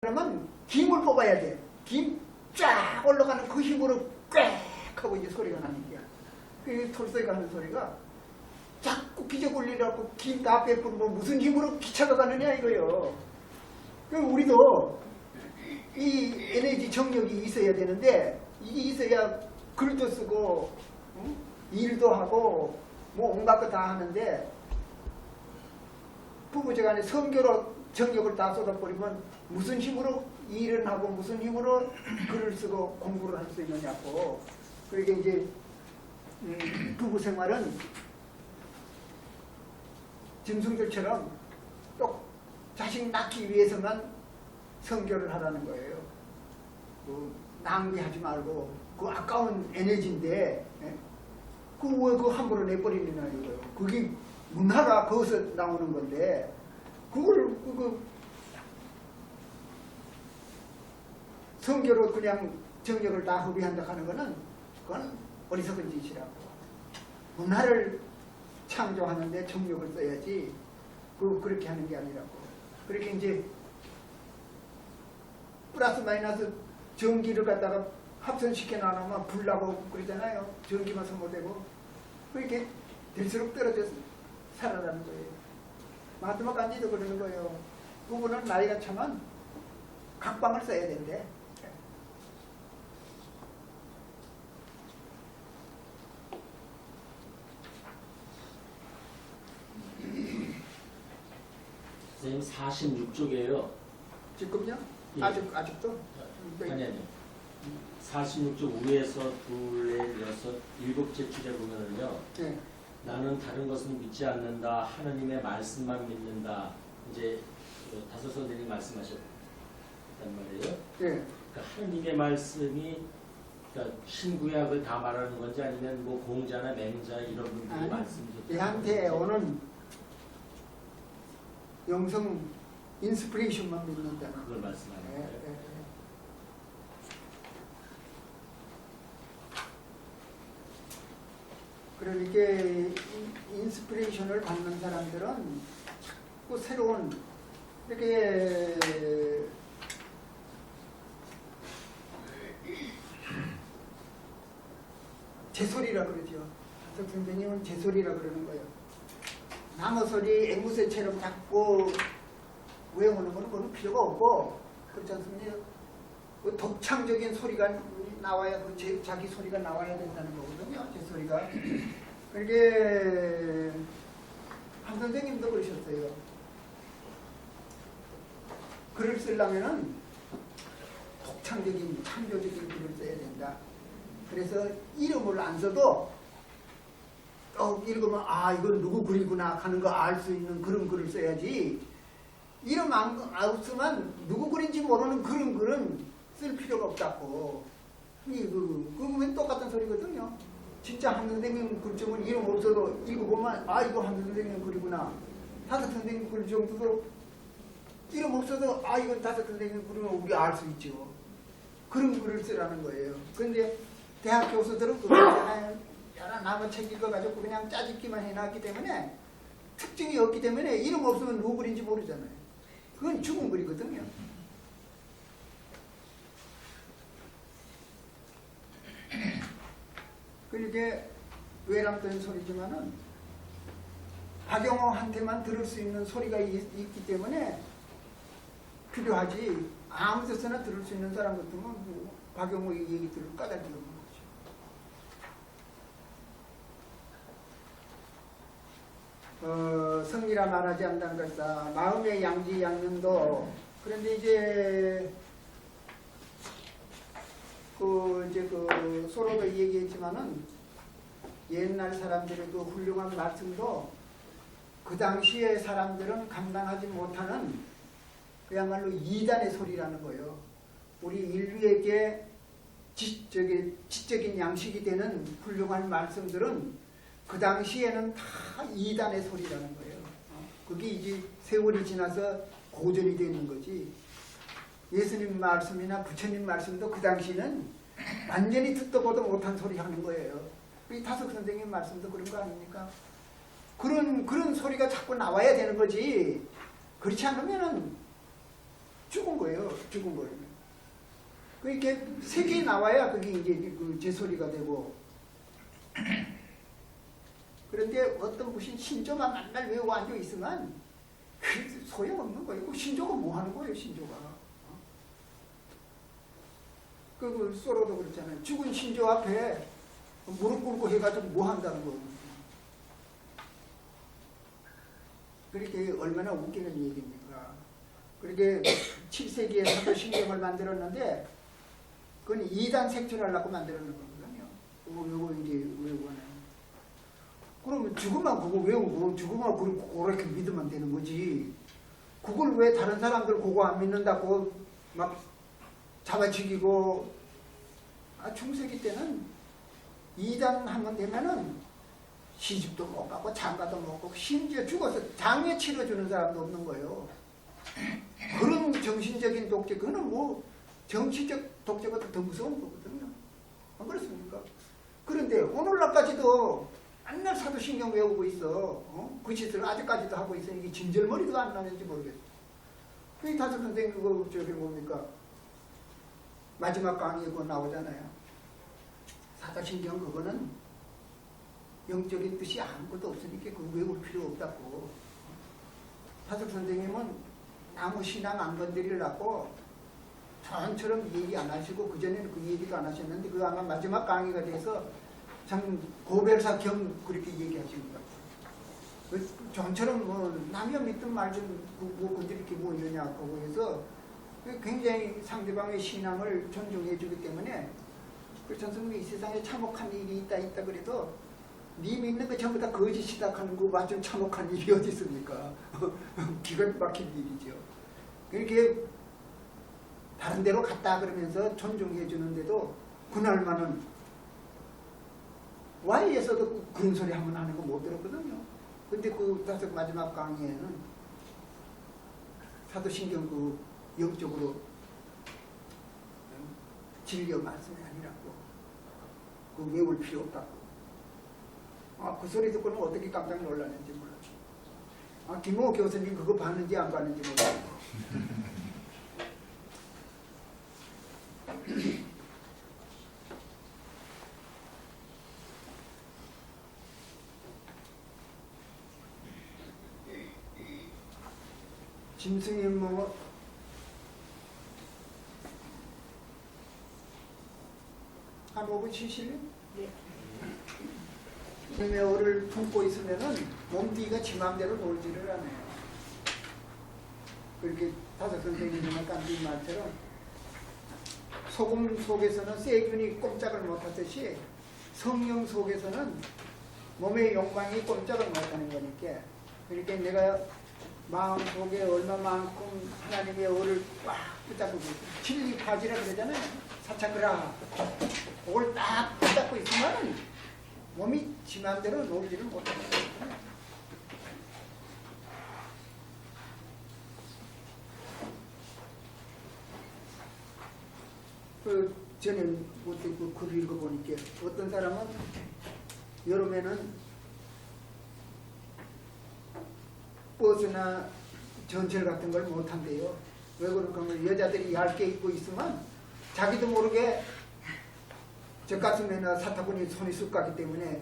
그러면 김을 뽑아야 돼. 김 쫙 올라가는 그 힘으로 꽥 하고 이제 소리가 나는 거야. 그 톨스토이가 하는 소리가 자꾸 기적 올리라고 김 앞에 부르면 무슨 힘으로 기차가 가느냐 이거요. 우리도 이 에너지 정력이 있어야 되는데 이게 있어야 글도 쓰고 일도 하고 뭐 온갖 거 다 하는데 부부지간에 성교로 정력을 다 쏟아버리면 무슨 힘으로 일을 하고 무슨 힘으로 글을 쓰고 공부를 할 수 있느냐고. 그러니까 이제 부부 생활은 짐승들처럼 또 자식 낳기 위해서만 성교를 하라는 거예요. 낭비하지 말고 그 아까운 에너지인데 그거 함부로 내버리느냐 이거예요. 그게 문화가 거기서 나오는 건데 그걸 성교로 그냥 정력을 다 허비한다 하는 거는 그건 어리석은 짓이라고. 문화를 창조하는데 정력을 써야지 그렇게 하는 게 아니라고. 그렇게 이제 플러스 마이너스 전기를 갖다가 합선시켜 나누면 불 나고 그러잖아요. 전기만 소모되고 그렇게 될수록 떨어져서 살아나는 거예요. 마하트마 간디도 그러는 거예요. 부부는 나이가 차면 각방을 써야 된대. 선생님 46쪽이에요. 지금요? 예. 아직도? 아니. 46쪽 위에서 둘, 넷, 여섯, 일곱째 줄에 보면은요. 네. 나는 다른 것은 믿지 않는다. 하느님의 말씀만 믿는다. 이제 다섯 선생님이 말씀하셨단 말이에요. 네. 그러니까 하느님의 말씀이 그러니까 신구약을 다 말하는 건지 아니면 뭐 공자나 맹자 이런 분들의 말씀이죠. 얘한테 오는 영성 인스피레이션만 믿는다. 그걸 말씀하는 거예요. 네. 그러니까 인스피레이션을 받는 사람들은 자꾸 새로운 이렇게 제소리라 그러죠. 선생님은 제소리라 그러는 거예요. 나무 소리 앵무새처럼 자꾸 외우는 거는 그건 필요가 없고 그렇지 않습니까? 그 독창적인 소리가 나와야 자기 소리가 나와야 된다는 거거든요. 제 소리가. 그러니까 한 선생님도 그러셨어요. 글을 쓰려면은 독창적인 창조적인 글을 써야 된다. 그래서 이름을 안 써도 읽으면 아 이건 누구 글이구나 하는 거 알 수 있는 그런 글을 써야지. 이름 안 쓰면 누구 글인지 모르는 그런 글은 쓸 필요가 없다고. 그건 똑같은 소리거든요. 진짜 한 선생님 글쯤은 이름 없어도 읽어보면 아 이거 한 선생님 글이구나. 다섯 선생님 글 정도도 이름 없어도 아 이건 다섯 선생님 글이면 우리 알 수 있죠. 그런 글을 쓰라는 거예요. 근데 대학 교수들은 그거 있잖아요. 여러 남은 책 읽어가지고 그냥 짜집기만 해놨기 때문에 특징이 없기 때문에 이름 없으면 누구 글인지 모르잖아요. 그건 죽은 글이거든요. 그러니까 외람된 소리지만은 박영호한테만 들을 수 있는 소리가 있기 때문에 필요하지. 아무 데서나 들을 수 있는 사람 같으면 뭐 박영호 얘기 들을 까닭이 없는 거죠. 성리라 말하지 않는 것이다. 마음의 양지 양면도. 그런데 이제 서로도 얘기했지만은 옛날 사람들의 그 훌륭한 말씀도 그 당시의 사람들은 감당하지 못하는 그야말로 이단의 소리라는 거예요. 우리 인류에게 지적인 양식이 되는 훌륭한 말씀들은 그 당시에는 다 이단의 소리라는 거예요. 그게 이제 세월이 지나서 고전이 되는 거지. 예수님 말씀이나 부처님 말씀도 그 당시는 완전히 듣도 보도 못한 소리 하는 거예요. 이 다섯 선생님 말씀도 그런 거 아닙니까? 그런 소리가 자꾸 나와야 되는 거지. 그렇지 않으면은 죽은 거 거예요. 죽은 거를. 그게 색이 나와야 그게 이제 그 제소리가 되고. 그런데 어떤 무슨 신조만 맨날 외우고 앉아 있으면 그 소용없는 거예요. 그 신조가 뭐 하는 거예요, 신조가. 그 소로도 그렇잖아요. 죽은 신조 앞에 무릎 꿇고 해가지고 뭐 한다는 거예요. 그렇게 얼마나 웃기는 얘기입니까? 그렇게 7세기에 사도신경을 만들었는데 그건 2단 색출하려고 만들었는 거거든요. 요거 이제 외우고 하는. 그러면 죽으면 그거 외우고 죽으면 그렇게 믿으면 되는 거지. 그걸 왜 다른 사람들 그거 안 믿는다고 막 잡아 죽이고. 중세기 때는 2단 하면 되면은 시집도 못 가고 장가도 못 가고 심지어 죽어서 장례 치러주는 사람도 없는 거예요. 그런 정신적인 독재, 그거는 뭐 정치적 독재보다 더 무서운 거거든요. 안 그렇습니까? 그런데 오늘날까지도 맨날 사도신경 외우고 있어. 그 짓을 아직까지도 하고 있어. 이게 진절머리도 안 나는지 모르겠어. 그 다섯 선생님 그거 저기 뭡니까? 마지막 강의에 그거 나오잖아요. 사도신경 그거는 영적인 뜻이 아무것도 없으니까 그거 외울 필요 없다고. 다섯 선생님은 아무 신앙 안 건드리려고 전처럼 얘기 안 하시고 그전에는 그 얘기도 안 하셨는데 그 아마 마지막 강의가 돼서 참 고별사 겸 그렇게 얘기하시는 것 같아요. 전처럼 뭐 남이 믿든 말든 뭐 건드릴 게 뭐 있느냐고 해서 굉장히 상대방의 신앙을 존중해 주기 때문에 그 전성이 이 세상에 참혹한 일이 있다 그래도 네 믿는 거 전부 다 거짓이다 하는 거 완전 참혹한 일이 어디 있습니까? 기가 막힌 일이죠. 그렇게 다른 데로 갔다 그러면서 존중해 주는데도 그날만은 Y에서도 그런 소리 한번 하는 거 못 들었거든요. 근데 그 다섯 마지막 강의에는 사도신경 그 영적으로 진리의 말씀이 아니라고 그 외울 필요 없다고. 그 소리 듣고는 어떻게 깜짝 놀랐는지 몰라요. 김호 교수님 그거 봤는지 안 봤는지 몰라요. 짐승님 뭐 한 5분 쉬실래요? 네. 메오를 품고 있으면은 몸띠가 지 맘대로 놀지를 않아요. 그렇게 다섯 선생님이나 깐디 말처럼 소금 속에서는 세균이 꼼짝을 못하듯이 성령 속에서는 몸의 욕망이 꼼짝을 못하는 거니까 그러니까 내가 마음속에 얼마만큼 하나님의 오를 꽉 붙잡고 있어요. 진리 바지라 그러잖아요. 사차그라 그걸 딱 붙잡고 있으면 몸이 지 맘대로 놀지를 못하는 거예요. 저는 그 글을 읽어보니까 어떤 사람은 여름에는 버스나 전철 같은 걸 못한대요. 왜 그럴까면 여자들이 얇게 입고 있으면 자기도 모르게 젖가슴에나 사타구니 손이 쑥 가기 때문에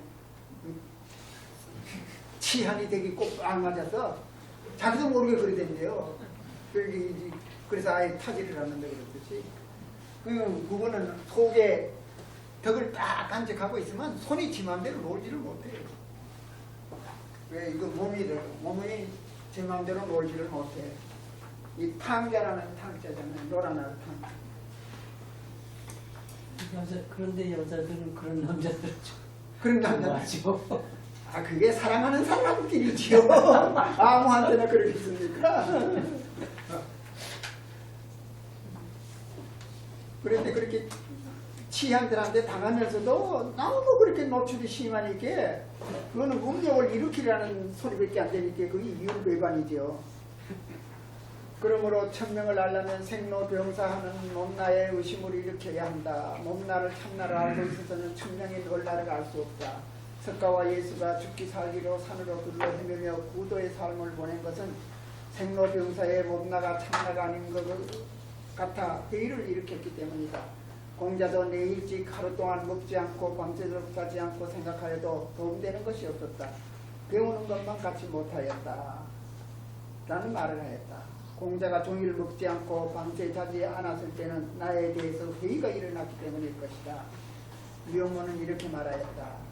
치한이 되기 꼭 알맞아서 자기도 모르게 그리 된대요. 그래서 아예 타지를 않는다 그랬듯이 그거는 속에 덕을 딱 간직하고 있으면 손이 지 맘대로 놀지를 못해요. 왜 이거 몸이 제 맘대로 놀지를 못해. 이 탕자라는 탕자잖아요. 노란알 탕. 그런데 여자들은 그런 남자들 그런 남자들. 맞죠? 그게 사랑하는 사람끼리지요. 아무한테나 그러겠습니까? 그런데 그렇게 치한들한테 당하면서도 너무 그렇게 노출이 심하니까 그거는 음욕을 일으키라는 소리밖에 안 되니까 그게 율배반이죠. 그러므로 천명을 알려면 생로병사하는 몸나의 의심을 일으켜야 한다. 몸나를 참나를 알고 있어서는 천명의 놀라를 알 수 없다. 석가와 예수가 죽기 살기로 산으로 둘러 헤매며 구도의 삶을 보낸 것은 생로병사의 몸나가 참나가 아닌 것을 같아 회의를 일으켰기 때문이다. 공자도 내 일찍 하루 동안 먹지 않고 밤새도록 자지 않고 생각하여도 도움되는 것이 없었다. 배우는 것만 갖지 못하였다. 라는 말을 하였다. 공자가 종일 먹지 않고 밤새 자지 않았을 때는 나에 대해서 회의가 일어났기 때문일 것이다. 묘모는 이렇게 말하였다.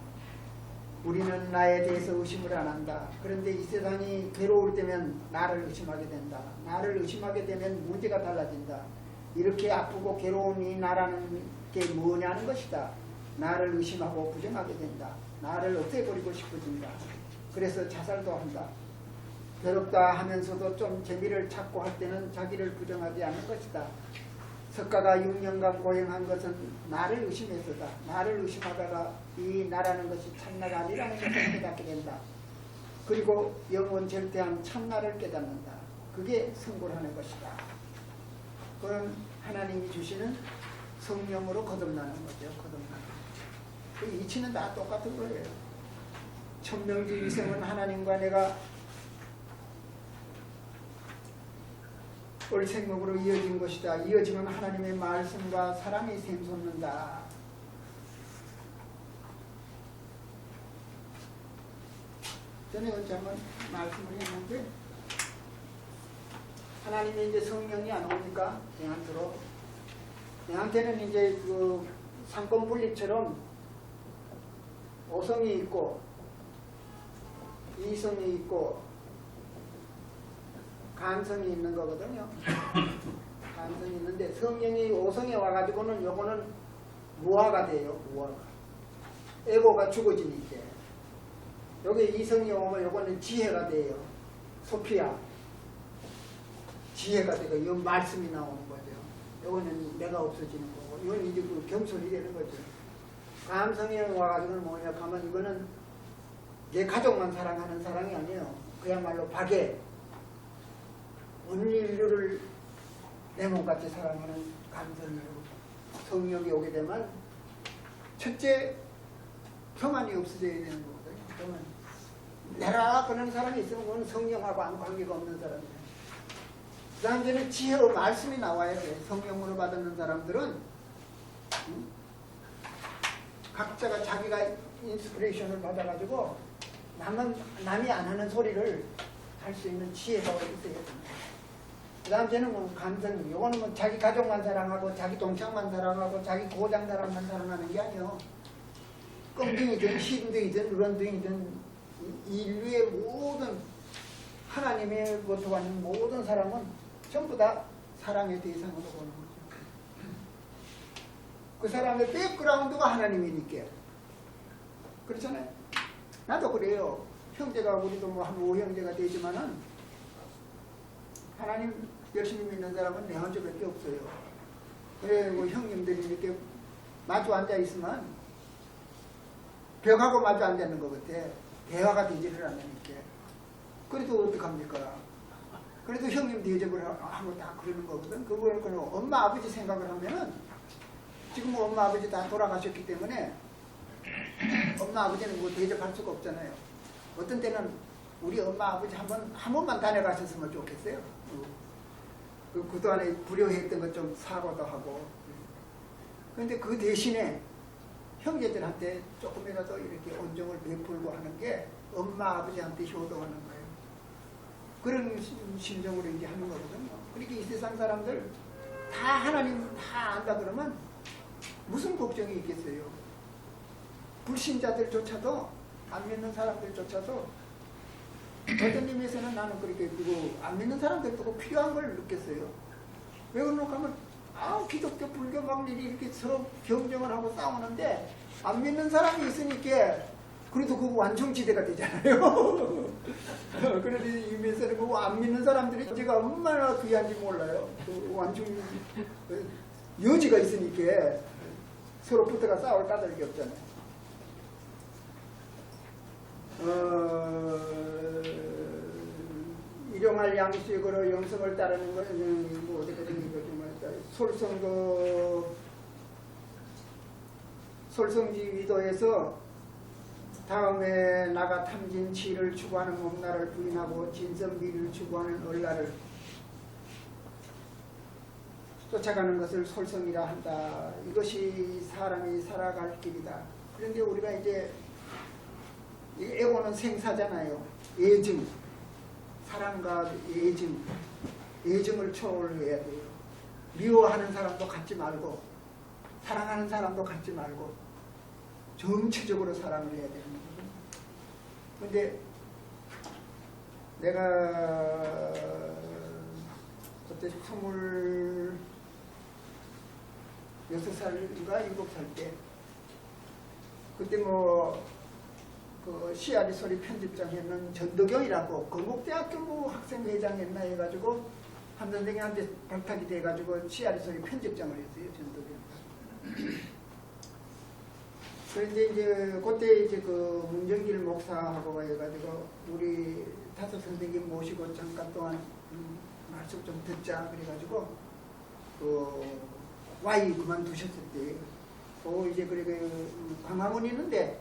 우리는 나에 대해서 의심을 안 한다. 그런데 이 세상이 괴로울 때면 나를 의심하게 된다. 나를 의심하게 되면 문제가 달라진다. 이렇게 아프고 괴로운 이 나라는 게 뭐냐는 것이다. 나를 의심하고 부정하게 된다. 나를 없애버리고 싶어진다. 그래서 자살도 한다. 괴롭다 하면서도 좀 재미를 찾고 할 때는 자기를 부정하지 않는 것이다. 석가가 6년간 고행한 것은 나를 의심해서다. 나를 의심하다가 이 나라는 것이 참나가 아니라는 것을 깨닫게 된다. 그리고 영원 절대한 참나를 깨닫는다. 그게 성불하는 것이다. 그건 하나님이 주시는 성령으로 거듭나는 거죠. 거듭나는. 그 이치는 다 똑같은 거예요. 천명지 위생은 하나님과 내가 얼생목으로 이어진 것이다. 이어지면 하나님의 말씀과 사랑이 샘솟는다. 전에 언제 한번 말씀을 했는데 하나님의 이제 성령이 안 오니까 내한테로 내한테는 이제 그 상권 분립처럼 오성이 있고 이성이 있고 간성이 있는 거거든요. 간성이 있는데 성령이 오성에 와가지고는 요거는 무화가 돼요. 무화가. 에고가 죽어지니까. 여기 이성이 오면 요거는 지혜가 돼요. 소피아. 지혜가 되고 이 말씀이 나오는 거죠. 요거는 내가 없어지는 거고. 이건 이제 그 겸손이 되는 거죠. 감성이 와가지고는 뭐냐 하면 이거는 내 가족만 사랑하는 사랑이 아니에요. 그야말로 박애. 온 인류를 내 몸같이 사랑하는 감성이에요. 성령이 오게 되면 첫째 평안이 없어져야 되는 거거든요. 평안. 내라 그런 사람이 있으면 그건 성령하고 아무 관계가 없는 사람이에요. 그 다음에는 지혜로 말씀이 나와야 돼. 성령으로 받는 사람들은 각자가 자기가 인스피레이션을 받아가지고 남이 안 하는 소리를 할 수 있는 지혜가 있어야 됩니다. 그 다음에는 뭐 감성, 요거는 뭐 자기 가족만 사랑하고 자기 동창만 사랑하고 자기 고장 사람만 사랑하는 게 아니요. 껌둥이든 신둥이든 우런둥이든 인류의 모든 하나님의 것도 아닌 모든 사람은 전부 다 사랑의 대상으로 보는 거죠. 그 사람의 백그라운드가 하나님이니까. 그렇잖아요. 나도 그래요. 형제가 우리도 뭐 한 5형제가 되지만은 하나님 열심히 믿는 사람은 내 혼자밖에 없어요. 그래 뭐 형님들이 이렇게 마주 앉아 있으면 벽하고 마주 앉는 것 같아. 대화가 되지를 않으니까. 그래도 어떡합니까? 그래도 형님 대접을 하고 다 그러는 거거든. 그거는 엄마 아버지 생각을 하면은 지금 뭐 엄마 아버지 다 돌아가셨기 때문에 엄마 아버지는 뭐 대접할 수가 없잖아요. 어떤 때는 우리 엄마 아버지 한 번만 다녀가셨으면 좋겠어요. 그동안에 불효했던 것 좀 사과도 하고. 그런데 그 대신에 형제들한테 조금이라도 이렇게 온정을 베풀고 하는 게 엄마 아버지한테 효도하는 거예요. 그런 심정으로 이제 하는 거거든요. 그러니까 이 세상 사람들 다 하나님 다 안다 그러면 무슨 걱정이 있겠어요. 불신자들조차도 안 믿는 사람들조차도 어떤 의미에서는 나는 그렇게 그리고 안 믿는 사람들도 필요한 걸 느꼈어요. 왜 그러는가 하면 기독교 불교 막 이렇게 서로 경쟁을 하고 싸우는데 안 믿는 사람이 있으니까 그래도 그거 완충지대가 되잖아요. 그래서 이 의미에서는 그거 안 믿는 사람들이 제가 얼마나 귀한지 몰라요. 그 완충 여지가 있으니까 서로 붙어가 싸울 까닭이 없잖아요. 일용할 양식으로 영성을 따르는 것은 뭐 어디까지 솔성지 위도에서 다음에 나가 탐진 치를 추구하는 몸나를 부인하고 진선미를 추구하는 얼라를 쫓아가는 것을 솔성이라 한다. 이것이 사람이 살아갈 길이다. 그런데 우리가 이제 이 에고는 생사잖아요. 애증, 사랑과 애증, 애증을 초월해야 돼요. 미워하는 사람도 갖지 말고 사랑하는 사람도 갖지 말고 정체적으로 사랑을 해야 되는 거거든요. 근데 내가 그때 26살인가 7살 때 그때 그 시아리 소리 편집장 했는 전도경이라고 건국대학교 뭐 학생회장 했나 해가지고 한 선생님한테 발탁이 돼가지고 시아리 소리 편집장을 했어요. 전도경. 그런데 이제 그때 이제 그 문정길 목사하고 해가지고 우리 다섯 선생님 모시고 잠깐 동안 말씀 좀 듣자 그래가지고 그 Y 그만두셨을 때 이제 그리고 광화문 있는데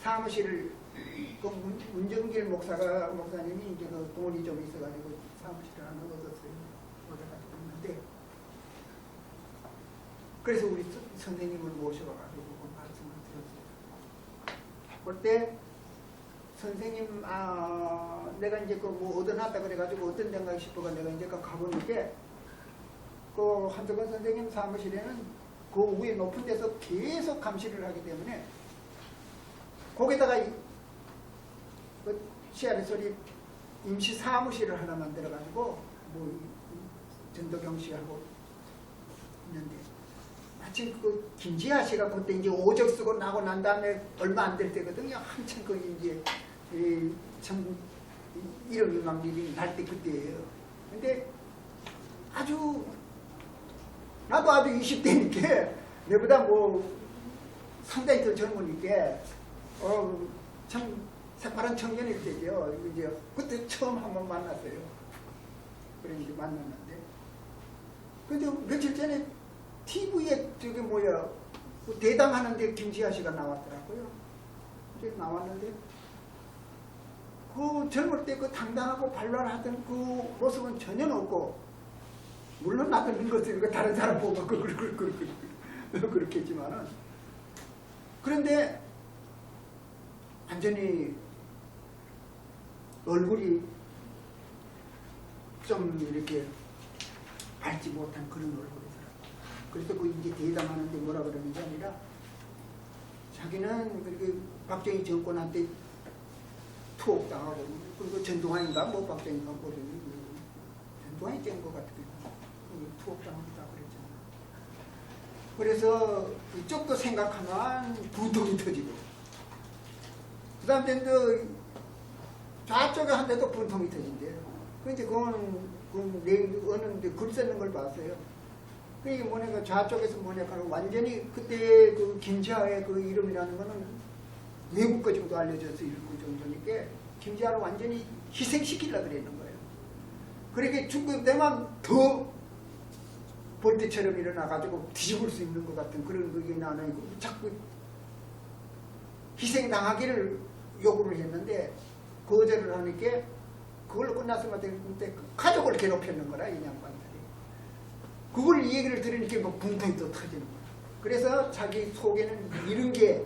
사무실을 그 문정길 목사님이 이제 그 돈이 좀 있어가지고 사무실을 하나 얻었어요. 얻어가지고 있는데 그래서 우리 선생님을 모셔가지고 그 말씀을 들었어요. 그때 선생님 내가 이제 그 뭐 얻어놨다 그래가지고 어떤 데인가 싶어가 내가 이제 가보는데 그 한석원 선생님 사무실에는 그 위에 높은 데서 계속 감시를 하기 때문에 거기다가 그 시아리 소리 임시 사무실을 하나 만들어가지고 뭐 전도경 씨하고 있는데 마침 그 김지아 씨가 그때 이제 오적 쓰고 나고 난 다음에 얼마 안 될 때거든요. 한참 그 이제 참 이름이 막 날 때 그때예요. 근데 나도 아주 20대니까 내보다 뭐 상당히 더 젊으니까 참 새파란 청년일 때죠. 이제 그때 처음 한번 만났어요. 그래 이제 만났는데 근데 며칠 전에 TV에 저게 뭐야 대담하는데 김지아 씨가 나왔더라고요. 이제 나왔는데 그 젊을 때 그 당당하고 발랄하던 그 모습은 전혀 없고 물론 나도 늙었으니까 다른 사람 보고 그렇겠지만은 그런데 완전히 얼굴이 좀 이렇게 밝지 못한 그런 얼굴이더라고요. 그래서 그 이제 대담하는데 뭐라 그러는 게 아니라 자기는 그렇게 박정희 정권한테 투옥당하고 그리고 전두환인가 뭐 박정희인가 모르겠는데 전두환이 된 것 같아요. 투옥당한다 그랬잖아요. 그래서 이쪽도 생각하면 분통이 터지고 그 다음에 또 좌쪽에 한 대도 분통이 터진대요. 그런데 그거는 어느 글 쓰는 걸 봤어요. 그게 뭐냐면 좌쪽에서 뭐냐면 완전히 그때 그 김지아의 그 이름이라는 거는 외국까지도 알려져서 읽고 정도니까 김지아를 완전히 희생시키려고 그랬는 거예요. 그렇게 죽을 때만 더 볼때처럼 일어나가지고 뒤집을 수 있는 것 같은 그런 그게 나는 자꾸 희생당하기를 요구를 했는데 거절을 하니까 그걸로 끝났으면 되는데 가족을 괴롭혔는 거라 이 양반들이. 그걸 이 얘기를 들으니까 뭐 분통이 또 터지는 거야. 그래서 자기 속에는 이런 게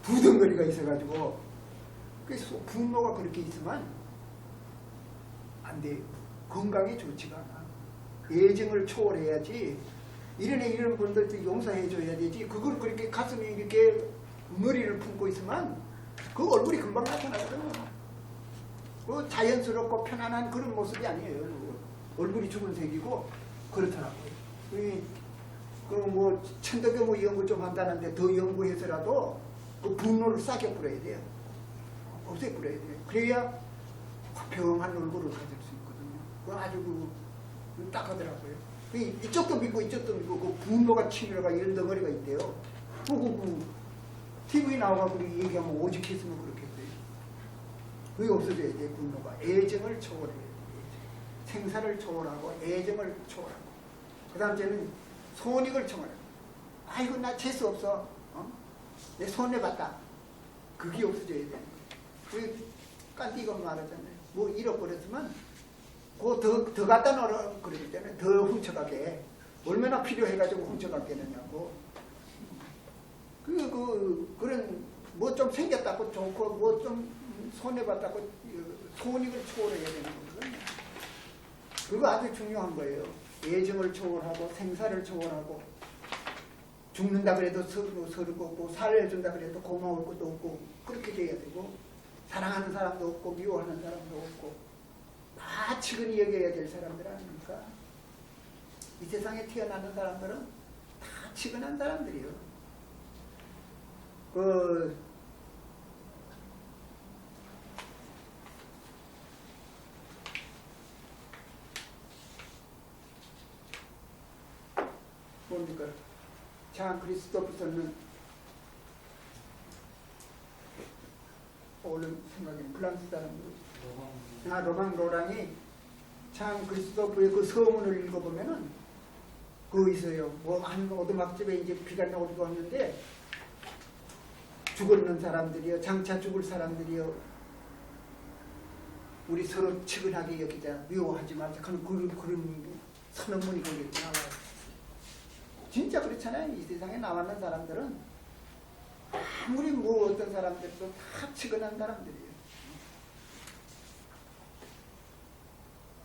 부덩거리가 있어가지고 그래서 분노가 그렇게 있으면 안 돼. 건강에 좋지가 않아. 애정을 초월해야지. 이런 분들도 용서해줘야 되지. 그걸 그렇게 가슴에 이렇게 머리를 품고 있으면 그 얼굴이 금방 나타나거든요. 그 자연스럽고 편안한 그런 모습이 아니에요. 얼굴이 죽은 색이고 그렇더라고요. 그 뭐 천도교무 연구 좀 한다는데 더 연구해서라도 그 분노를 싸게 뿌려야 돼요. 없애 뿌려야 돼요. 그래야 화평한 얼굴을 가질 수 있거든요. 그 아주 딱하더라고요. 이쪽도 믿고 이쪽도 믿고 그 분노가 치밀어가 이런 덩어리가 있대요. TV 나와서 얘기하면 오직했으면 그렇겠어요. 그게 없어져야 돼. 분노가 애정을 초월해야 돼. 생사를 초월하고 애정을 초월하고 그 다음 째는 손익을 초월하고 아이고 나 재수 없어. 내 손해봤다. 그게 없어져야 돼. 그 깐디가 말하잖아요. 뭐 잃어버렸으면 더 갖다 놓으라 그러기 때문에 더 훔쳐가게 얼마나 필요해가지고 훔쳐갔겠느냐고. 그런 뭐 좀 생겼다고 좋고 뭐 좀 손해봤다고 손익을 초월해야 되는 거거든요. 그거 아주 중요한 거예요. 애정을 초월하고 생사를 초월하고 죽는다 그래도 서로 고 살려준다 그래도 고마울 것도 없고 그렇게 돼야 되고 사랑하는 사람도 없고 미워하는 사람도 없고 다 치근히 여겨야 될 사람들 아닙니까? 이 세상에 태어나는 사람들은 다 치근한 사람들이에요. 뭡니까? 참 그리스도부터는 오늘 생각에 프랑스 사람들 로망 로랑이 참 그리스도부의 그 서문을 읽어보면은 그 있어요. 뭐 한 오두막집에 이제 비가 오고 왔는데 죽었는 사람들이요, 장차 죽을 사람들이요, 우리 서로 측은하게 여기자, 미워하지 말자. 그런 선언문이 거기 나와요. 진짜 그렇잖아요. 이 세상에 나왔는 사람들은 아무리 뭐 어떤 사람들도 다 측은한 사람들이에요.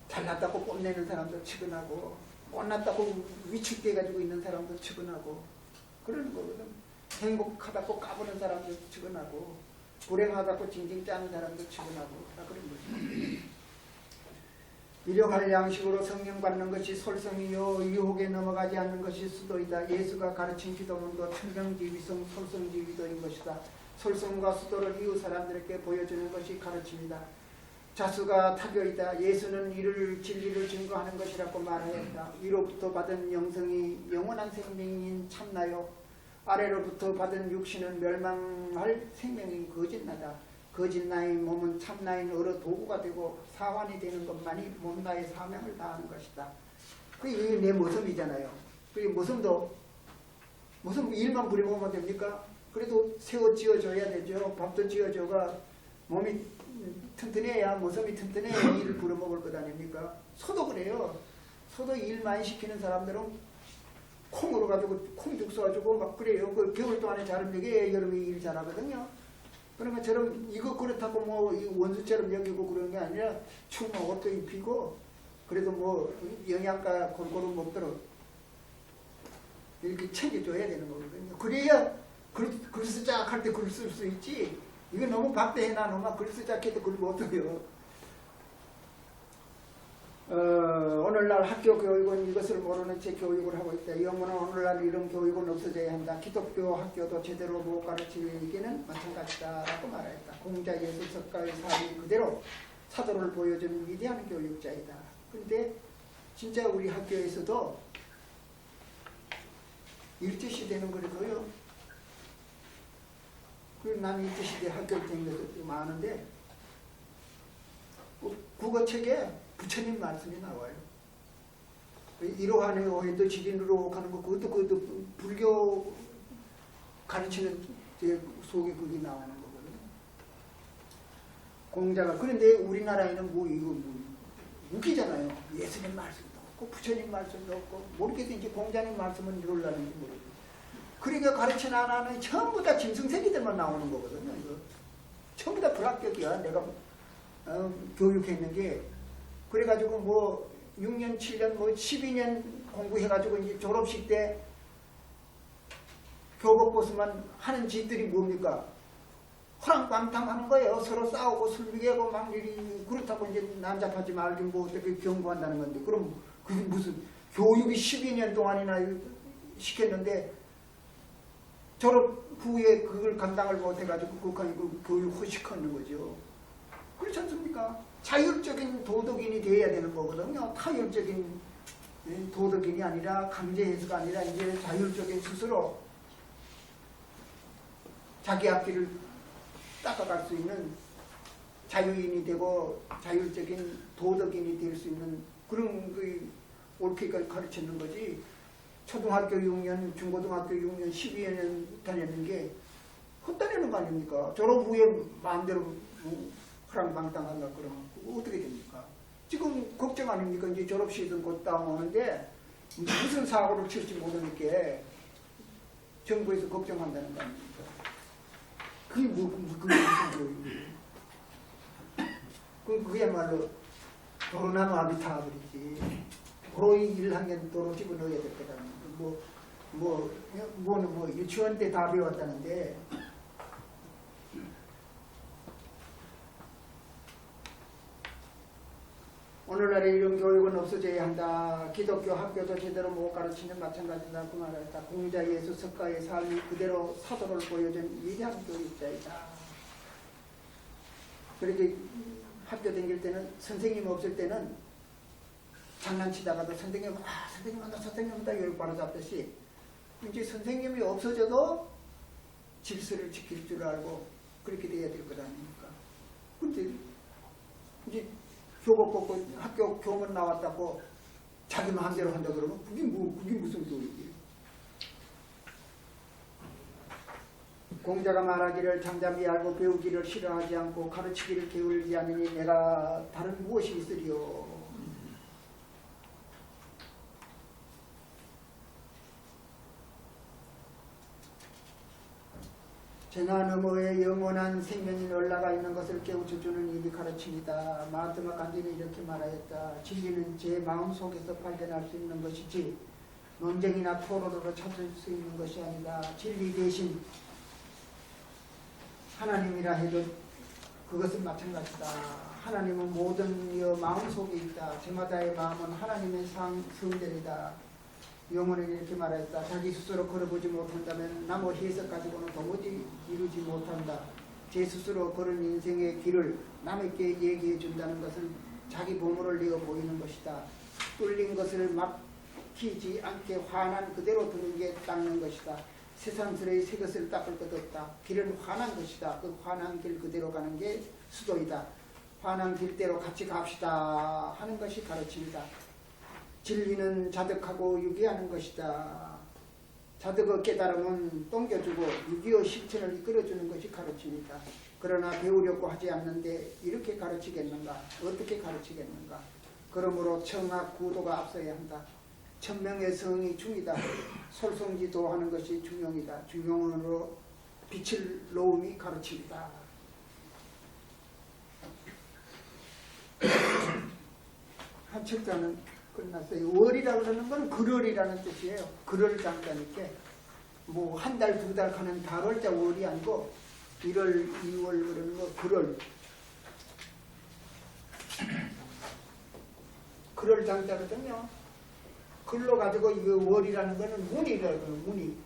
잘났다고 뽐내는 사람도 측은하고 못났다고 위축돼가지고 있는 사람도 측은하고 그러는 거거든. 행복하다고 까부는 사람도 측은하고 불행하다고 징징 짜는 사람도 측은하고 다 그런 거죠. 일용할 양식으로 성령 받는 것이 솔성이요 유혹에 넘어가지 않는 것이 수도이다. 예수가 가르친 기도문도 천정지위성 솔성지위도인 것이다. 솔성과 수도를 이웃 사람들에게 보여주는 것이 가르침이다. 자수가 타교이다. 예수는 이를 진리를 증거하는 것이라고 말하였다. 위로부터 받은 영성이 영원한 생명인 참나요. 아래로부터 받은 육신은 멸망할 생명인 거짓나다. 거짓나의 몸은 참나인 어러 도구가 되고 사환이 되는 것만이 몸나의 사명을 다하는 것이다. 그게 내 모습이잖아요. 그게 모습 일만 부려보면 됩니까? 그래도 세워 지어줘야 되죠. 밥도 지어줘가 몸이 튼튼해야 모습이 튼튼해야 일을 부려먹을 것 아닙니까? 소도 그래요. 소도 일 많이 시키는 사람들은 콩으로 가지고 콩죽 써가지고 막 그래요. 그 겨울 동안에 자른 먹에 여름에 일 잘하거든요. 그러면 저럼 이거 그렇다고 뭐 원수처럼 여기고 그런 게 아니라 추우면 옷도 입히고 그래도 뭐 영양가 골고루 먹도록 이렇게 챙겨줘야 되는 거거든요. 그래야 글 쓰작할 때 글 쓸 수 있지. 이거 너무 박대해놔 놓으면 글 쓰작해도 글 못해요. 오늘날 학교 교육은 이것을 모르는 채 교육을 하고 있다. 영문은 오늘날 이런 교육은 없어져야 한다. 기독교 학교도 제대로 못 가르치기는 마찬가지다 라고 말했다. 공자 예수 석가의 삶이 그대로 사도를 보여주는 위대한 교육자이다. 그런데 진짜 우리 학교에서도 일제시대는 그래도요. 난 일제시대 학교를 다닌 것도 많은데 국어책에 부처님 말씀이 나와요. 이러하네 오해도 지린으로 가는 거 그것도 불교 가르치는 속에 그게 나오는 거거든요. 공자가 그런데 우리나라에는 뭐 이거 웃기잖아요. 예수님 말씀도 없고 부처님 말씀도 없고 모르겠어. 이제 공자님 말씀은 이럴라는지 모르겠어요. 그러니까 가르치는 하나는 전부 다 짐승새끼들만 나오는 거거든요. 이거 전부 다 불합격이야. 내가 교육했는 게 그래가지고 뭐 6년, 7년, 뭐 12년 공부해가지고 이제 졸업식 때 교복벗으면 하는 짓들이 뭡니까? 허랑방탕 하는 거예요. 서로 싸우고 술 비게고 막 일이 그렇다고 이제 난잡하지 말기 뭐 어떻게 경고한다는 건데 그럼 그게 무슨 교육이 12년 동안이나 시켰는데 졸업 후에 그걸 감당을 못해가지고 그 교육 허식하는 거죠. 그렇지 않습니까? 자율적인 도덕인이 돼야 되는 거거든요. 타율적인 도덕인이 아니라 강제해서가 아니라 이제 자율적인 스스로 자기 앞길을 닦아갈 수 있는 자유인이 되고 자율적인 도덕인이 될 수 있는 그런 옳게 가르치는 거지. 초등학교 6년, 중고등학교 6년, 12년 다녔는 게 헛다니는 거 아닙니까? 졸업 후에 마음대로 허랑방탕한다 그러면 어떻게 됩니까? 지금 걱정 아닙니까? 이제 졸업식은 곧 다가오는데 무슨 사고를 칠지 모르니까 정부에서 걱정한다는 거 아닙니까? 그게 그게 무슨 교육이에요? 그야말로 도로나무 아비타불이지. 도로 1학년 도로 집어넣어야 될 거다. 뭐 유치원 때 다 배웠다는데 오늘날에 이런 교육은 없어져야 한다. 기독교 학교도 제대로 못 가르치는 마찬가지다. 그 말했다. 공자 예수 석가의 삶이 그대로 사도를 보여준 위대한 교육자이다. 그렇게 학교 다닐 때는 선생님 없을 때는 장난치다가도 선생님 한다 이렇게 바로잡듯이 이제 선생님이 없어져도 질서를 지킬 줄 알고 그렇게 돼야 될 것 아닙니까? 근데 이제 교복 벗고 학교 교문 나왔다고 자기 마음대로 한다 그러면 그게 무슨 교육이에요? 공자가 말하기를 잠잠히 알고 배우기를 싫어하지 않고 가르치기를 게을리 하느니 내가 다른 무엇이 있으리요? 재나 너머에 영원한 생명이 올라가 있는 것을 깨우쳐주는 일이 가르칩니다. 마하트마 간디는 이렇게 말하였다. 진리는 제 마음속에서 발견할 수 있는 것이지 논쟁이나 토론으로 찾을 수 있는 것이 아니다. 진리 대신 하나님이라 해도 그것은 마찬가지다. 하나님은 모든 마음속에 있다. 저마다의 마음은 하나님의 성전이다. 영혼은 이렇게 말했다. 자기 스스로 걸어보지 못한다면 남의 해석 가지고는 도무지 이루지 못한다. 제 스스로 걸은 인생의 길을 남에게 얘기해 준다는 것은 자기 보물을 내어 보이는 것이다. 뚫린 것을 막히지 않게 환한 그대로 드는 게 닦는 것이다. 세상스레의 새 것을 닦을 것 없다. 길은 환한 것이다. 그 환한 길 그대로 가는 게 수도이다. 환한 길대로 같이 갑시다 하는 것이 가르침이다. 진리는 자득하고 유기하는 것이다. 자득의 깨달음은 똥겨주고 유기의 실천을 이끌어주는 것이 가르침이다. 그러나 배우려고 하지 않는데 이렇게 가르치겠는가? 어떻게 가르치겠는가? 그러므로 청학 구도가 앞서야 한다. 천명의 성이 중이다. 솔성지도하는 것이 중용이다. 중용으로 빛을 놓음이 가르침이다. 한 철자는 끝났어요. 월이라고 하는 건 글월이라는 뜻이에요. 글월 장자니까 뭐 한 달, 두 달 가는 달월자 월이 아니고 1월, 2월 그러는 거 글월. 글월 장자거든요. 글로 가지고 이 월이라는 거는 문이라고 해요. 문이.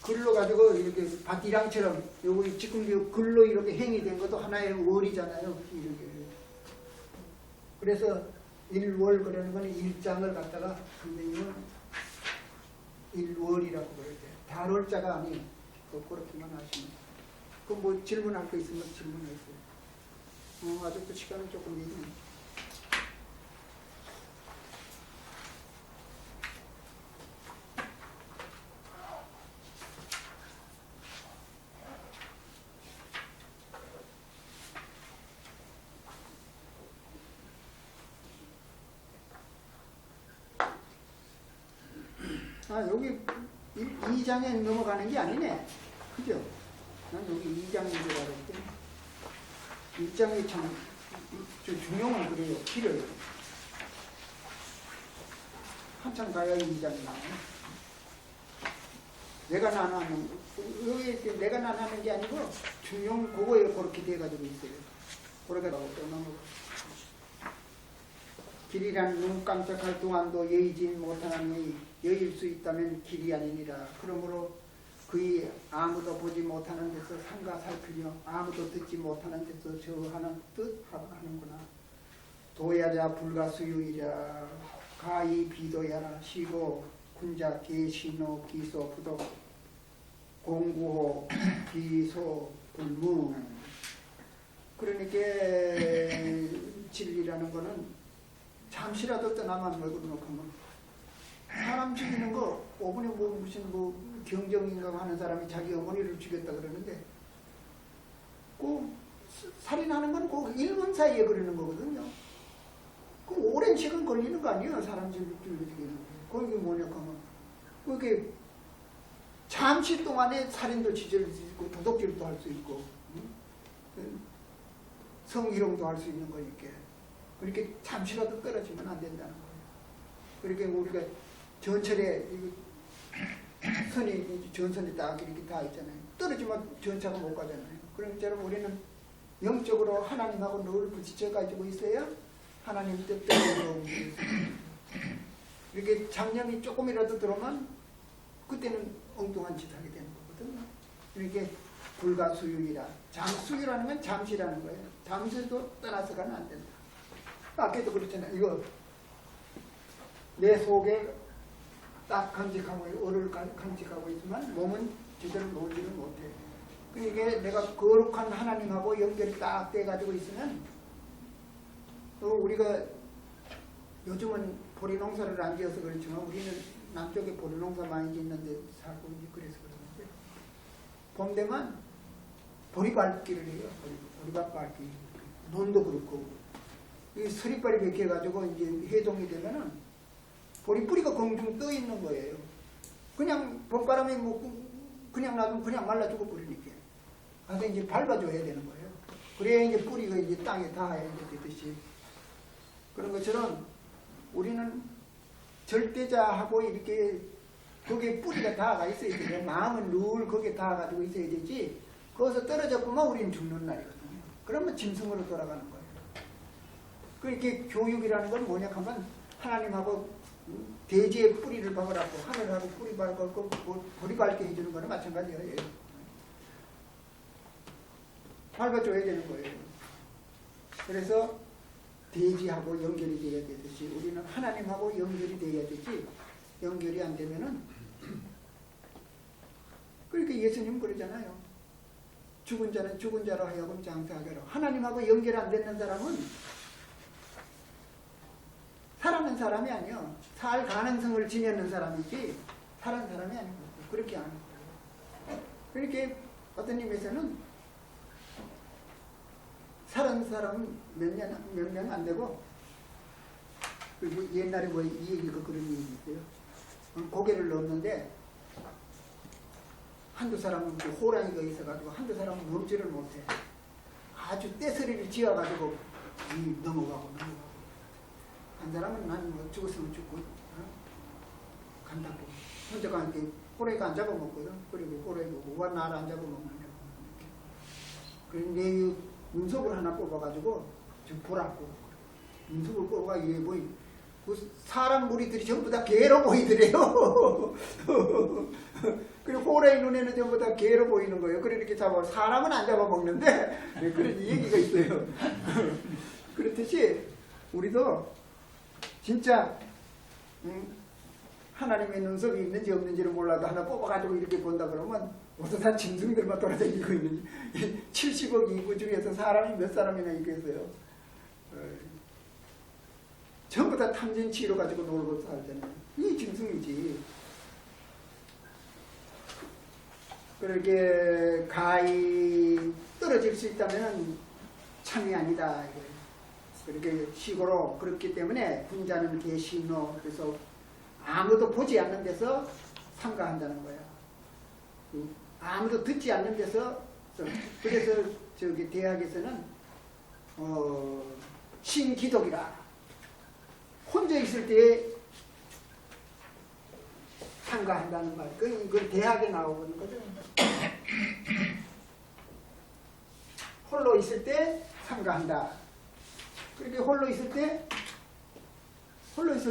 글로 가지고 이렇게 밭이랑처럼 요거 지금 글로 이렇게 행이 된 것도 하나의 월이잖아요. 이렇게. 그래서 일월 그러는 거는 일장을 갖다가 선생님은 일월이라고 그러죠. 달월자가 아니 그렇게만 하시면. 그럼 뭐 질문할 거 있으면 질문하세요. 아직도 시간은 조금 있네. 여기 2장에 넘어가는 게 아니네. 그죠? 난 여기 2장인 줄 알았더니 1장이 참 중용은 그래요. 길어요. 한참 가야 2장이 나와요. 내가 난하는 여기 내가 난하는 게 아니고 중용 그거에 그렇게 돼가지고 있어요. 그러다가 또 넘어가. 길이란 눈 깜짝할 동안도 여의지 못하나니 여일 수 있다면 길이 아니니라. 그러므로 그의 아무도 보지 못하는 데서 삼가 살피며 아무도 듣지 못하는 데서 저하는 뜻 하는구나. 도야자 불가수유이자 가히 비도야라. 시고 군자 계시노 기소 부도 공구호 비소 불문. 그러니까 진리라는 거는 잠시라도 떠나만 얼굴 놓고는 사람 죽이는 거 5분에 무슨 경정인가 하는 사람이 자기 어머니를 죽였다 그러는데 그 살인하는 건 꼭 1분 사이에 그러는 거거든요. 그 오랜 시간 걸리는 거 아니에요. 사람 죽이는 거. 그게 뭐냐 하면 그게 잠시 동안에 살인도 저지를 수 있고 도둑질도 할 수 있고 성희롱도 할 수 있는 거니까 그렇게 잠시라도 떨어지면 안 된다는 거예요. 그러니까 우리가 전철에 선이 전선이 딱 이렇게 다 있잖아요. 떨어지면 전차가 못 가잖아요. 그러니까 우리는 영적으로 하나님하고 늘 부딪혀 가지고 있어야 하나님 뜻대로 이렇게 장염이 조금이라도 들어오면 그때는 엉뚱한 짓 하게 되는 거거든요. 이렇게 불가수육이라 수유라는 건 잠시라는 거예요. 잠시도 떠나서 가면 안 된다. 아까도 그랬잖아요. 이거 내 속에 딱 간직하고 얼을 간직하고 있지만 몸은 제대로 놀지를 못해. 그러니까 내가 거룩한 하나님하고 연결이 딱 돼가지고 있으면 우리가 요즘은 보리 농사를 안 지어서 그렇지만 우리는 남쪽에 보리 농사 많이 짓는데 살고 이제 그래서 그러는데 봄 되면 보리밟기를 해요. 보리밭 밟기. 논도 그렇고 이 서리빨이 벗겨가지고 이제 해동이 되면은 보리 뿌리가 공중 떠 있는 거예요. 그냥 봄바람에 뭐 그냥 놔두면 그냥 말라 죽어버리니까. 가서 이제 밟아줘야 되는 거예요. 그래야 이제 뿌리가 이제 땅에 닿아야 이제 되듯이. 그런 것처럼 우리는 절대자하고 이렇게 거기에 뿌리가 닿아가 있어야 돼요. 마음은 늘 거기에 닿아가지고 있어야 되지. 거기서 떨어졌구만 우리는 죽는 날이거든요. 그러면 짐승으로 돌아가는 거예요. 그렇게 교육이라는 건 뭐냐 하면 하나님하고 대지의 뿌리를 박으라고 하늘하고 뿌리 박고 보리 밟게 해주는 거는 마찬가지예요. 밟아줘야 되는 거예요. 그래서 대지하고 연결이 돼야 되듯이 우리는 하나님하고 연결이 돼야 되지 연결이 안 되면은 그러니까 예수님 그러잖아요. 죽은 자는 죽은 자로 하여금 장사하게로. 하나님하고 연결 안 되는 사람은 살아는 사람이 아니요. 살 가능성을 지녔는 사람이지 살아는 사람이 아니고 그렇게 하는 거예요. 그렇게 어떤 의미에서는 살은 사람 몇 년 안 되고 그리고 옛날에 뭐 이 얘기가 그런 얘기 있어요. 고개를 넣었는데 한두 사람은 호랑이가 있어가지고 한두 사람은 넘지를 못해. 아주 떼서리를 지어가지고 넘어가고 한 사람은 난 뭐 죽었으면 죽고 간다고 혼자가 이렇게 호랑이가 안 잡아먹거든. 그리고 호랑이가 와 나를 안 잡아먹느냐고. 그런데 운석을 하나 꼽아가지고 좀 보라고 운석을 꼽아 이게 뭐 사람 무리들이 전부 다 개로 보이더래요. 그리고 호랑이 눈에는 전부 다 개로 보이는 거예요. 그래 이렇게 잡아 사람은 안 잡아먹는데 그런 얘기가 있어요. 그렇듯이 우리도 진짜 하나님의 눈썹이 있는지 없는지를 몰라도 하나 뽑아가지고 이렇게 본다 그러면 어서 다 짐승들만 돌아다니고 있는지 70억 인구 중에서 사람이 몇 사람이나 있겠어요. 전부 다 탐진치로 가지고 놀고 살잖아요. 이 짐승이지. 그렇게 가히 떨어질 수 있다면 참이 아니다. 그렇게 식으로 그렇기 때문에 군자는 계시노. 그래서 아무도 보지 않는 데서 삼가한다는 거야. 아무도 듣지 않는 데서 그래서 저기 대학에서는 신기독이라 혼자 있을 때 삼가한다는 말. 그걸 대학에 나오는 거죠. 홀로 있을 때 삼가한다. 그렇게 홀로 있을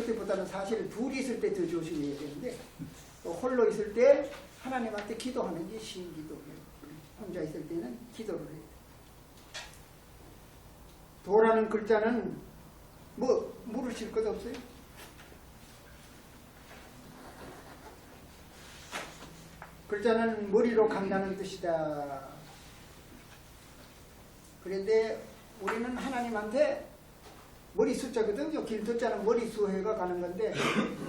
때보다는 사실 둘이 있을 때 더 조심해야 되는데 홀로 있을 때 하나님한테 기도하는 게 신기도예요. 혼자 있을 때는 기도를 해요. 도라는 글자는 뭐 물으실 것 없어요? 글자는 머리로 간다는 뜻이다. 그런데 우리는 하나님한테 머리 숫자거든요. 길도자는 머리수해가 가는 건데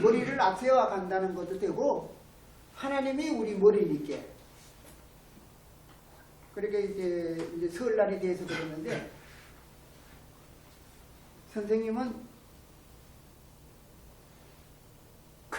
머리를 앞세워 간다는 것도 되고 하나님이 우리 머리니까. 그렇게 이제 설날에 대해서 그랬는데 선생님은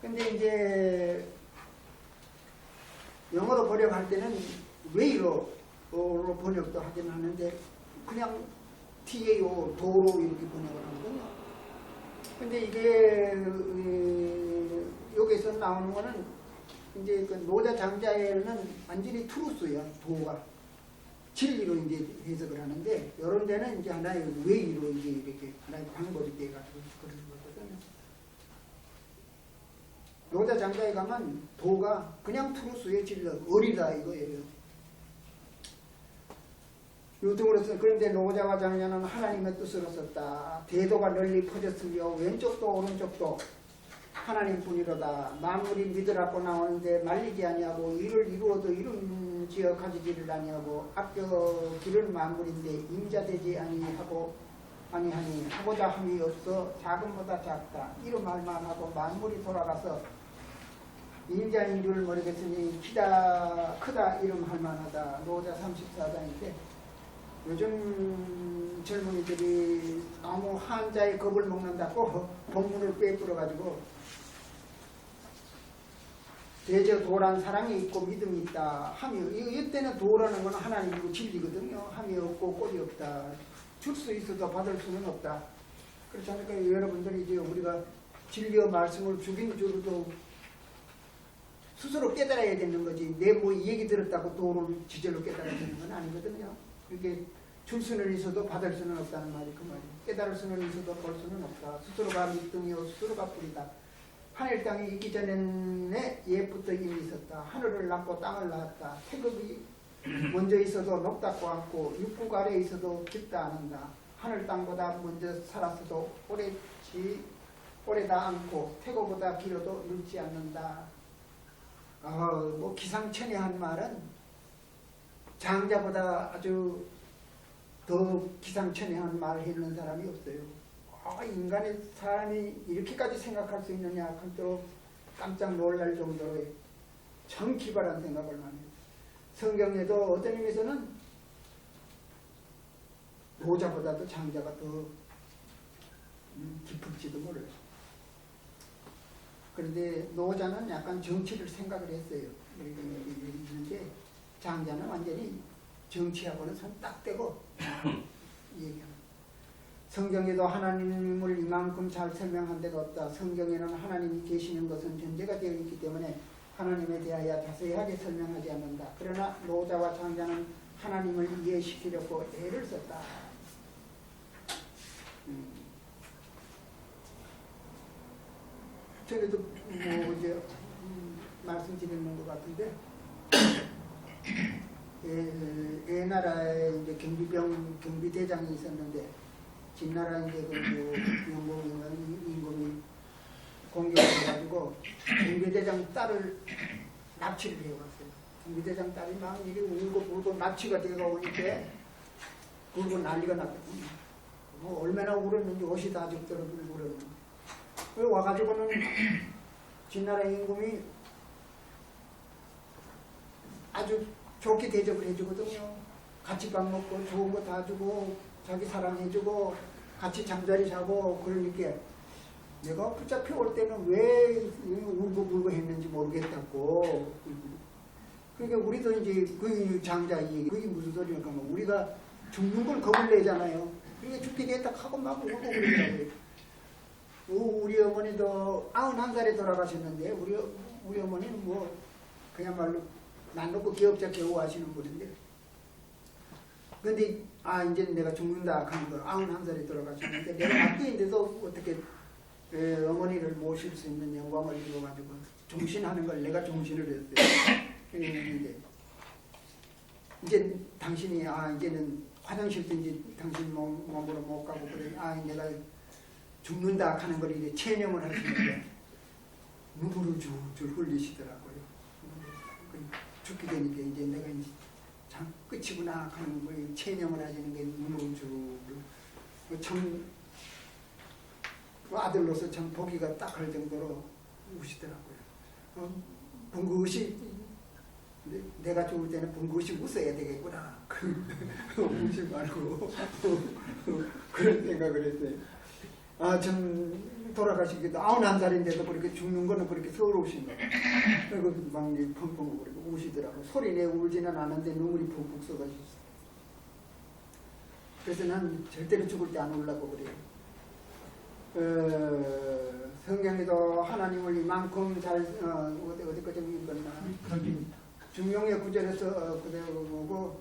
근데 이제 영어로 번역할 때는 way로 번역도 하긴 하는데 그냥 TAO 도로 이렇게 번역을 하거든요. 근데 이게 여기서 나오는 거는 이제 그 노자 장자에는 완전히 트루스야. 도가 진리로 이제 해석을 하는데 이런 데는 이제 하나의 웨이로 이제 이렇게 하나의 방법이 돼가지고 그런 거거든요. 노자 장자에 가면 도가 그냥 트루스의 진리, 어리다 이거예요. 유등으로서 그런데 노자와 장자는 하나님의 뜻으로 썼다. 대도가 널리 퍼졌으며 왼쪽도 오른쪽도 하나님뿐이로다. 만물이 믿으라고 나오는데 말리지 아니하고 이를 이루어도 이룬지어 가지지를 아니하고 아껴 기른 만물인데 임자되지 아니하니 하고자 함이 없어 작음보다 작다. 이런 말만 하고 만물이 돌아가서 임자인 줄 모르겠으니 크다 이름 할만하다. 노자 34장인데 요즘 젊은이들이 너무 한자의 겁을 먹는다고 본문을 꿰뚫어가지고 대저 도란 사랑이 있고 믿음이 있다. 함이 이때는 도라는 건 하나님이고 진리거든요. 함이 없고 꼴이 없다. 줄 수 있어도 받을 수는 없다. 그렇지 않을까요? 여러분들이 이제 우리가 진리의 말씀을 주긴 줄도 스스로 깨달아야 되는 거지. 내 뭐 얘기 들었다고 도를 지절로 깨달아야 되는 건 아니거든요. 그게 줄 수는 있어도 받을 수는 없다는 말이 그 말이에요. 깨달을 수는 있어도 볼 수는 없다. 스스로가 믿음이요 스스로가 뿌리다. 하늘 땅이 있기 전에는 옛부터 이미 있었다. 하늘을 낳고 땅을 낳았다. 태극이 먼저 있어도 높다고 않고 육국 아래에 있어도 깊다 않는다. 하늘 땅보다 먼저 살았어도 오래다 않고 태고보다 길어도 늙지 않는다. 뭐 기상천외한 말은 장자보다 아주 더 기상천외한 말을 해주는 사람이 없어요. 인간의 사람이 이렇게까지 생각할 수 있느냐 할 정도로 깜짝 놀랄 정도로의 참 기발한 생각을 많이 해요. 성경에도 어떤 의미에서는 노자보다도 장자가 더 깊을지도 몰라요. 그런데 노자는 약간 정치를 생각을 했어요. 있는데 장자는 완전히 정치하고는 손 딱 떼고 얘기합니다. 성경에도 하나님을 이만큼 잘 설명한 데가 없다. 성경에는 하나님이 계시는 것은 전제가 되어 있기 때문에 하나님에 대하여 자세하게 설명하지 않는다. 그러나 노자와 장자는 하나님을 이해시키려고 애를 썼다. 전에도 뭐 이제 말씀드리는 것 같은데 옛날에 이제 경비대장이 있었는데 진나라 이제 그 영국인가 임금이 공격해가지고 경비대장 딸을 납치를 해왔어요. 경비대장 딸이 막 이리 울고 불고 납치가 되어 오니까 울고 난리가 났거든요. 뭐 얼마나 울었는지 옷이 다 죽도록 울었는데 그래 와가지고는 진나라 임금이 아주 좋게 대접을 해주거든요. 같이 밥 먹고 좋은 거 다 주고 자기 사랑해주고 같이 잠자리 자고 그러니까 내가 붙잡혀 올 때는 왜 울고불고 했는지 모르겠다고. 그러니까 우리도 이제 그 장자 얘기 그게 무슨 소리일까 하면 우리가 죽는 걸 겁을 내잖아요. 그러니까 죽게 됐다 하고 막 울고 그러더라고요. 우리 어머니도 91살에 돌아가셨는데 우리 어머니는 뭐 그야말로 난 놓고 기억자 겨우하시는 분인데 근데 이제 내가 죽는다 하는 걸 91살에 돌아가셨는데 내가 앞뒤인데도 어떻게 어머니를 모실 수 있는 영광을 이루어가지고 종신하는 걸 내가 종신을 했어요. 그랬는데 이제 당신이 이제는 화장실도 이제 당신 몸으로 못 가고 그래 내가 죽는다 하는 걸 이제 체념을 하시는데 눈물을 줄줄 흘리시더라고요. 죽게 되니까 이제 내가 이제 참 끝이구나 하는 걸 체념을 하시는 게 눈물을 참 아들로서 참 보기가 딱할 정도로 우시더라고요. 붕긋이 내가 죽을 때는 붕긋이 웃어야 되겠구나. 웃지 말고 그런 생각을 했어요. 전 돌아가시기도 91살인데도 그렇게 죽는 거는 그렇게 서러우신 거예요. 그리고 막 이제 펑펑 그리고 우시더라고. 소리 내 울지는 않았는데 눈물이 푹푹 쏟아졌어. 그래서 난 절대로 죽을 때 안 울라고 그래요. 성경에도 하나님을 이만큼 잘 어디까지 읽었나? 중용의 구절에서 그대로 보고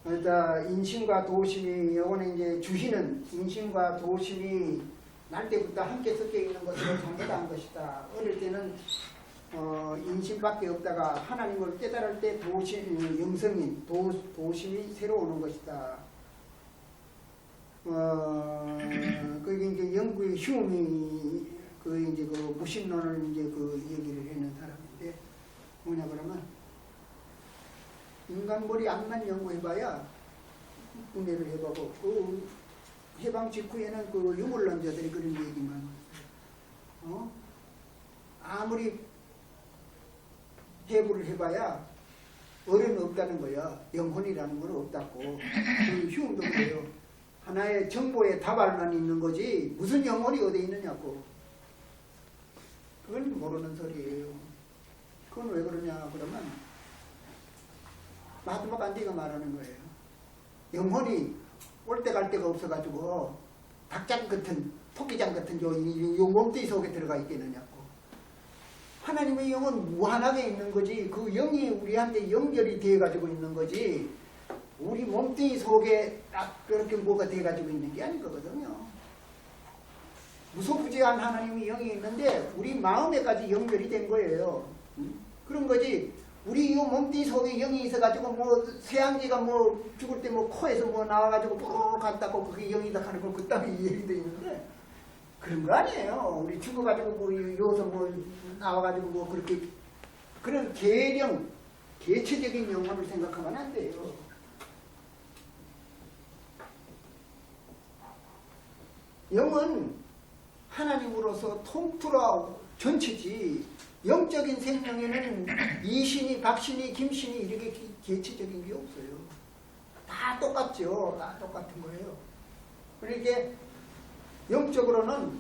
인심과 도심이 요거는 이제 주시는 인심과 도심이 날 때부터 함께 섞여 있는 것으로 잘못한 것이다. 어릴 때는 인심밖에 없다가 하나님을 깨달을 때 도심 영성인 도심이 새로 오는 것이다. 그게 이제 영구의 휴음이 이제 그 무신론을 이제 그 얘기를 하는 사람인데 뭐냐 그러면 인간 머리 암만 연구해봐야 분해를 해보고 그 해방 직후에는 그 유물론자들이 그런 얘기만 아무리 해부를 해봐야 어른 없다는 거야. 영혼이라는 건 없다고. 그 휴음도 그래요. 하나의 정보의 다발만 있는 거지 무슨 영혼이 어디 있느냐고. 그건 모르는 소리예요. 그건 왜 그러냐 그러면 마하트마 간디가 말하는 거예요. 영혼이 올 때 갈 데가 없어가지고 닭장 같은 토끼장 같은 요 몸뚱이 속에 들어가 있겠느냐고. 하나님의 영은 무한하게 있는 거지 그 영이 우리한테 연결이 되어가지고 있는 거지 우리 몸뚱이 속에 딱 그렇게 뭐가 돼가지고 있는 게 아닌 거거든요. 무소부지한 하나님의 영이 있는데 우리 마음에까지 연결이 된 거예요. 그런 거지. 우리 이 몸뚱이 속에 영이 있어가지고 뭐 세양지가 뭐 죽을 때 뭐 코에서 뭐 나와가지고 뽀로로 갔다고 그게 영이다 하는 거 그따위 얘기도 있는데 그런 거 아니에요. 우리 죽어가지고 뭐 여기서 뭐 나와가지고 뭐 그렇게 그런 계령 개체적인 영혼을 생각하면 안 돼요. 영은 하나님으로서 통틀어 전체지 영적인 생명에는 이신이 박신이 김신이 이렇게 개체적인 게 없어요. 다 똑같죠. 다 똑같은 거예요. 그러니까 영적으로는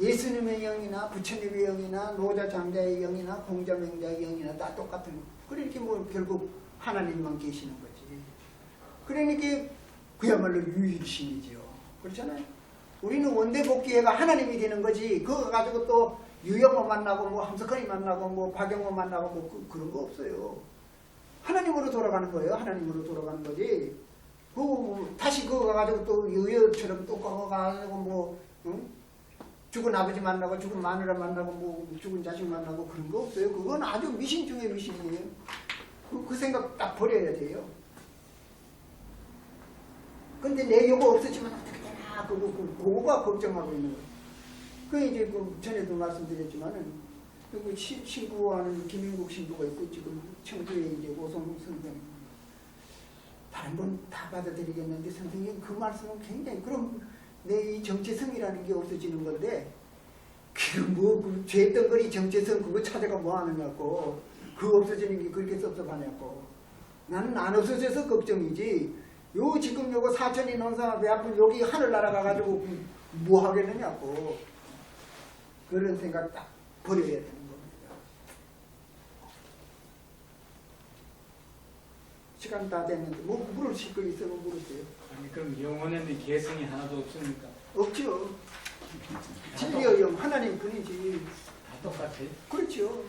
예수님의 영이나 부처님의 영이나 노자 장자의 영이나 공자 명자의 영이나 다 똑같은 거예요. 그러니까 뭐 결국 하나님만 계시는 거지. 그러니까 그야말로 유일신이죠. 그렇잖아요. 우리는 원대복귀회가 하나님이 되는 거지. 그거 가지고 또 유영호 만나고 뭐 함석헌이 만나고 뭐 박영호 만나고 뭐 그런 거 없어요. 하나님으로 돌아가는 거예요. 하나님으로 돌아가는 거지. 다시 그거 가지고 또 유여처럼 또 그거 가지고 뭐 죽은 아버지 만나고 죽은 마누라 만나고 뭐 죽은 자식 만나고 그런 거 없어요. 그건 아주 미신 중에 미신이에요. 그 생각 딱 버려야 돼요. 근데 내 요거 없어지면 어떻게 되나 그거가 걱정하고 있는 거예요. 그 이제 그 전에도 말씀드렸지만은 그 신부하는 김인국 신부가 있고 지금 청주에 이제 오송 선생 다른 분 다 받아들이겠는데 선생님 그 말씀은 굉장히 그럼 내 이 정체성이라는 게 없어지는 건데 그 죄덩거리 정체성 그거 찾아가 뭐 하느냐고 그 없어지는 게 그렇게 섭섭하냐고. 나는 안 없어져서 걱정이지 요 지금 요거 사천이 논산 배 아픈 여기 하늘 날아가가지고 뭐 하겠느냐고. 그런 생각 딱 버려야 되는 겁니다. 시간 다 됐는데 뭐 물으실 거 있으면 물으세요. 아니 그럼 영혼에는 개성이 하나도 없습니까? 없죠. 진리의 영 하나님 뿐이지. 다 똑같아요? 그렇죠.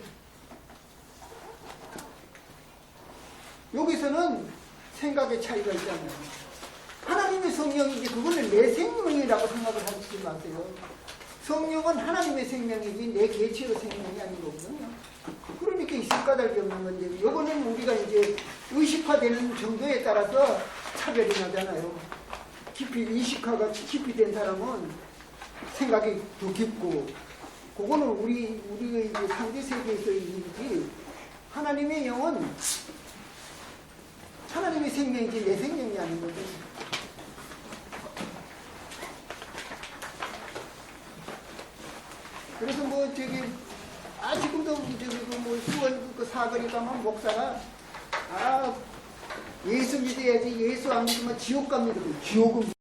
여기서는 생각의 차이가 있잖아요. 하나님의 성령이지 그거는 내 생명이라고 생각을 하지 마세요. 성령은 하나님의 생명이지 내 개체의 생명이 아닌 거거든요. 그러니까 있을 까닭이 없는 건데 이거는 우리가 이제 의식화되는 정도에 따라서 차별이 나잖아요. 깊이 의식화가 깊이 된 사람은 생각이 더 깊고 그거는 우리의 이제 상대 세계에서의 일이지 하나님의 영은 하나님의 생명이지 내 생명이 아닌 거죠. 그래서 뭐 저기 지금도 저기 뭐 수원 그 사거리 가면 목사가 예수 믿어야지 예수 안 믿으면 지옥 갑니다. 지옥은